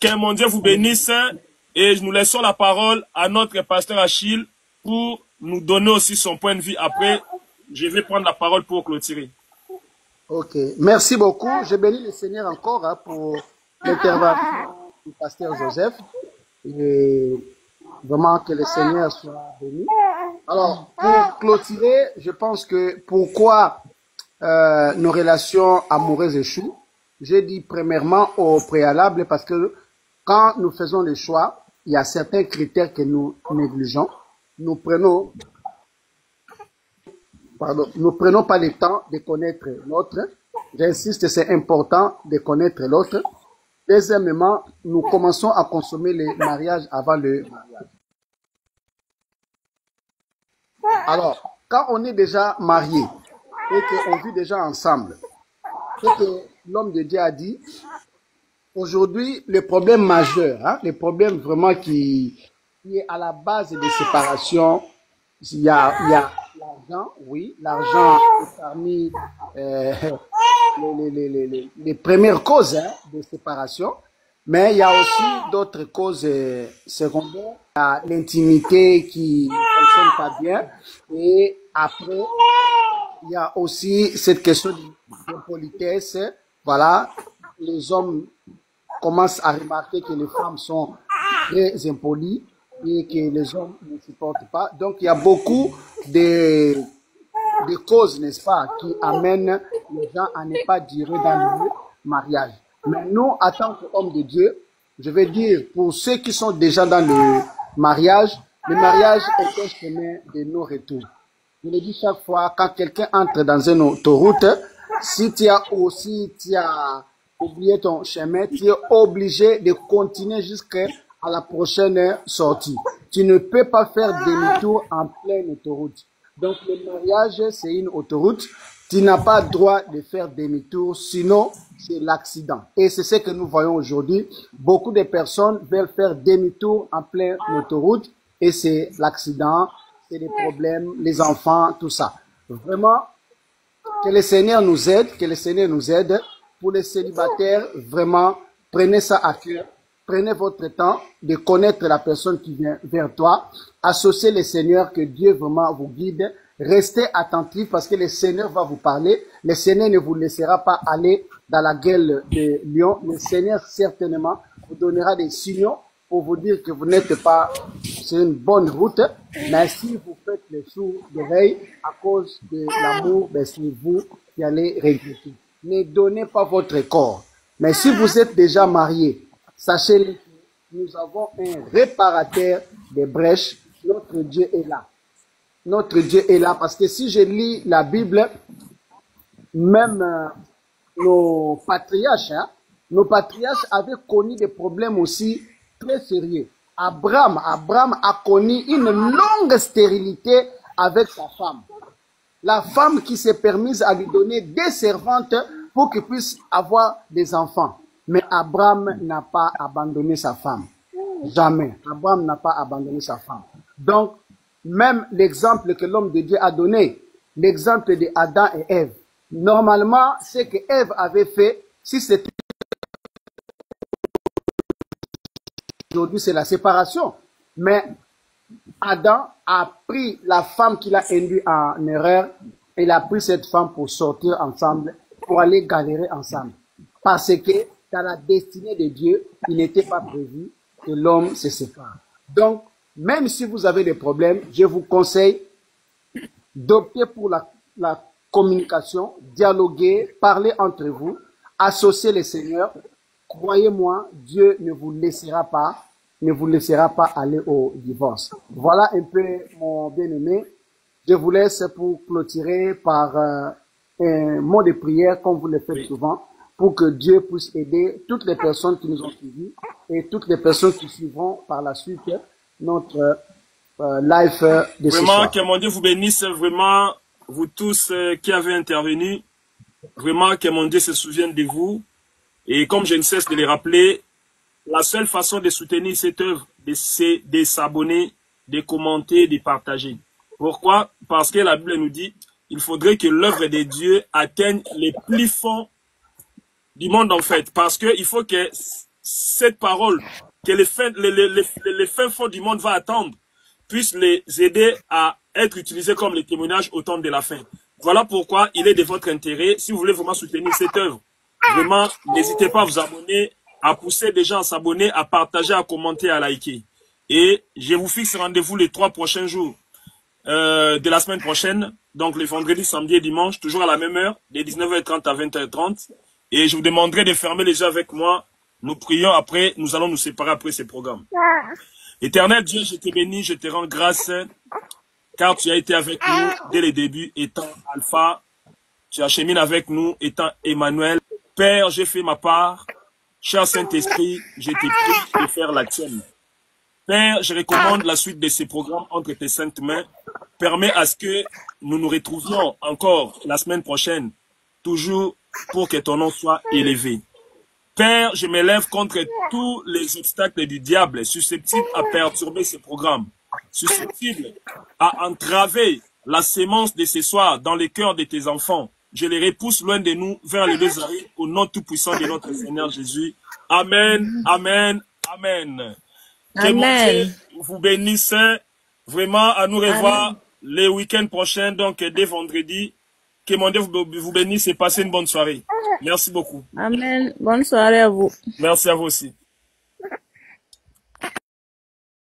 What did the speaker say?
Que mon Dieu vous bénisse et nous laissons la parole à notre pasteur Achille pour nous donner aussi son point de vue. Après, je vais prendre la parole pour clôturer. Ok, merci beaucoup. Je bénis le Seigneur encore pour l'intervention du pasteur Joseph. Et vraiment que le Seigneur soit béni. Alors, pour clôturer, je pense que pourquoi nos relations amoureuses échouent, j'ai dit premièrement au préalable parce que quand nous faisons le choix, il y a certains critères que nous négligeons. Nous prenons pas le temps de connaître l'autre. J'insiste, c'est important de connaître l'autre. Deuxièmement, nous commençons à consommer le mariage avant le mariage. Alors, quand on est déjà marié et qu'on vit déjà ensemble, ce que l'homme de Dieu a dit, aujourd'hui, le problème majeur, le problème vraiment qui est à la base des séparations, il y a l'argent, oui, l'argent est parmi les premières causes de séparation, mais il y a aussi d'autres causes secondaires. Il y a l'intimité qui ne fonctionne pas bien, et après, il y a aussi cette question de politesse. Voilà, les hommes commencent à remarquer que les femmes sont très impolies et que les hommes ne supportent pas. Donc, il y a beaucoup de causes, n'est-ce pas, qui amènent les gens à ne pas durer dans le mariage. Mais nous, en tant qu'hommes de Dieu, je vais dire, pour ceux qui sont déjà dans le mariage est un chemin de non-retour. Je le dis chaque fois, quand quelqu'un entre dans une autoroute, si tu as oublié ton chemin, tu es obligé de continuer jusqu'à la prochaine sortie. Tu ne peux pas faire demi-tour en pleine autoroute. Donc, le mariage, c'est une autoroute. Tu n'as pas le droit de faire demi-tour, sinon c'est l'accident. Et c'est ce que nous voyons aujourd'hui. Beaucoup de personnes veulent faire demi-tour en pleine autoroute et c'est l'accident, c'est les problèmes, les enfants, tout ça. Vraiment, que le Seigneur nous aide, Pour les célibataires, vraiment, prenez ça à cœur. Prenez votre temps de connaître la personne qui vient vers toi. Associez le Seigneur, que Dieu vraiment vous guide. Restez attentifs parce que le Seigneur va vous parler. Le Seigneur ne vous laissera pas aller dans la gueule de lion. Le Seigneur certainement vous donnera des signaux pour vous dire que vous n'êtes pas sur une bonne route. Mais si vous faites les sourds d'oreille à cause de l'amour, c'est vous qui allez regretter. Ne donnez pas votre corps. Mais si vous êtes déjà marié, sachez que nous avons un réparateur des brèches. Notre Dieu est là. Notre Dieu est là parce que si je lis la Bible, même nos patriarches avaient connu des problèmes aussi très sérieux. Abraham a connu une longue stérilité avec sa femme. La femme qui s'est permise à lui donner des servantes pour qu'il puisse avoir des enfants. Mais Abraham n'a pas abandonné sa femme. Jamais. Abraham n'a pas abandonné sa femme. Donc, même l'exemple que l'homme de Dieu a donné, l'exemple de Adam et Ève, normalement, ce que Ève avait fait, si c'était aujourd'hui, c'est la séparation. Mais Adam a pris la femme qu'il a induite en erreur, il a pris cette femme pour sortir ensemble, pour aller galérer ensemble. Parce que dans la destinée de Dieu, il n'était pas prévu que l'homme se sépare. Donc, même si vous avez des problèmes, je vous conseille d'opter pour la communication, dialoguer, parler entre vous, associer le Seigneur. Croyez-moi, Dieu ne vous laissera pas aller au divorce. Voilà un peu, mon bien-aimé. Je vous laisse pour clôturer par un mot de prière, comme vous le faites souvent, pour que Dieu puisse aider toutes les personnes qui nous ont suivis et toutes les personnes qui suivront par la suite notre live de ce soir. Vraiment, que mon Dieu vous bénisse, vraiment, vous tous qui avez intervenu. Vraiment, que mon Dieu se souvienne de vous. Et comme je ne cesse de les rappeler, la seule façon de soutenir cette œuvre, c'est de s'abonner, de commenter, de partager. Pourquoi? Parce que la Bible nous dit, il faudrait que l'œuvre de Dieu atteigne les plus fonds du monde en fait. Parce que il faut que cette parole que les fins fonds du monde va attendre puisse les aider à être utilisés comme les témoignages au temps de la fin. Voilà pourquoi il est de votre intérêt, si vous voulez vraiment soutenir cette œuvre, vraiment, n'hésitez pas à vous abonner, à pousser des gens à s'abonner, à partager, à commenter, à liker. Et je vous fixe rendez-vous les 3 prochains jours de la semaine prochaine, donc les vendredis, samedi et dimanche, toujours à la même heure, de 19h30 à 20h30. Et je vous demanderai de fermer les yeux avec moi. Nous prions après, nous allons nous séparer après ces programmes. Éternel Dieu, je te bénis, je te rends grâce, car tu as été avec nous dès le début, étant Alpha. Tu achemines avec nous, étant Emmanuel. Père, j'ai fait ma part. Cher Saint-Esprit, je te prie de faire la tienne. Père, je recommande la suite de ces programmes entre tes saintes mains. Permets à ce que nous nous retrouvions encore la semaine prochaine, toujours pour que ton nom soit élevé. Père, je m'élève contre tous les obstacles du diable susceptibles à perturber ce programme, susceptibles à entraver la sémence de ce soir dans les cœurs de tes enfants. Je les repousse loin de nous vers les deux arrêts au nom tout-puissant de notre Seigneur Jésus. Amen, amen, amen. Que mon Dieu vous bénisse vraiment, à nous revoir les week-ends prochains, donc dès vendredi. Que mon Dieu vous bénisse et passez une bonne soirée. Merci beaucoup. Amen. Bonne soirée à vous. Merci à vous aussi.